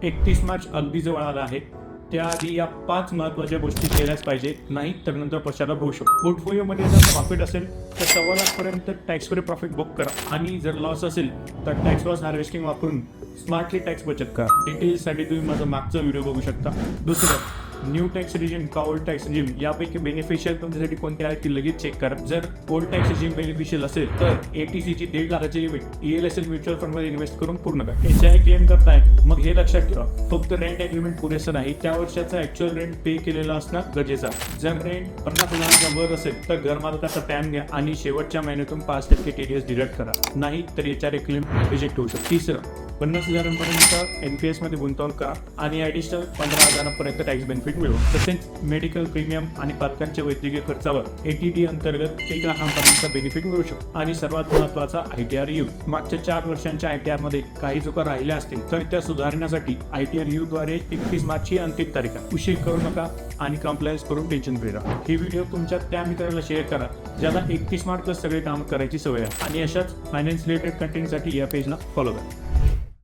31 मार्च अगदी जवळ आला आहे. त्याआधी या 5 महत्त्वाच्या गोष्टी केल्याच पाहिजे, नाही तर नंतर पश्चाताप होऊ शकतो. पोर्टफोलिओमध्ये जर प्रॉफिट असेल तर 1.25 लाखपर्यंत टॅक्स फ्री प्रॉफिट बुक करा आणि जर लॉस असेल तर टॅक्स लॉस हार्वेस्टिंग वापरून स्मार्टली टॅक्स बचत करा. डिटेल्ससाठी तुम्ही माझा मागचा व्हिडिओ बघू शकता. दुसरं, न्यू टॅक्स रिजिम का ओल्ड टॅक्स रिजिम यापैकी बेनिफिशियल तुमच्यासाठी कोणते आहे ती लगेच चेक करा. जर ओल्ड टॅक्स रिजिम बेनिफिशियल असेल तर ATCची 1.5 लाखाची लिमिट ELSL म्युच्युअल फंडमध्ये इन्व्हेस्ट करून पूर्ण करा. HI क्लेम करताय मग हे लक्षात ठेवा, फक्त रेंट अग्रीमेंट पुरेसं नाही, त्या वर्षाचा ऍक्च्युअल रेंट पे केलेला असणं गरजेचं आहे. जर रेंट 50,000च्या वर असेल तर घरमालकाचा पॅन घ्या आणि शेवटच्या महिन्यातून 5% TDS डिडक्ट करा, नाही तर HRA क्लेम रिजेक्ट होऊ शकतो. तिसरं, 50,000पर्यंत NPS मध्ये गुंतवणूक करा आणि ॲडिशनल 15,000पर्यंत टॅक्स बेनिफिट मिळवा. तसेच मेडिकल प्रीमियम आणि पालकांच्या वैद्यकीय खर्चावर ATD अंतर्गत 1 लाखांपर्यंत बेनिफिट मिळू शकतो. आणि सर्वात महत्त्वाचा ITR यूज. मागच्या 4 वर्षांच्या ITR मध्ये काही चुका राहिल्या असतील तर त्या सुधारण्यासाठी ITR यूज द्वारे 31 मार्च ही अंतिम तारीख आहे. उशीर करू नका आणि कंप्लायन्स करून टेन्शन फ्री राहा. ही व्हिडिओ तुमच्या त्या मित्राला शेअर करा ज्याला 31 मार्चला सगळे काम करायची सवय आहे आणि अशाच फायनान्स रिलेटेड कंटेंटसाठी या पेजला फॉलो करा.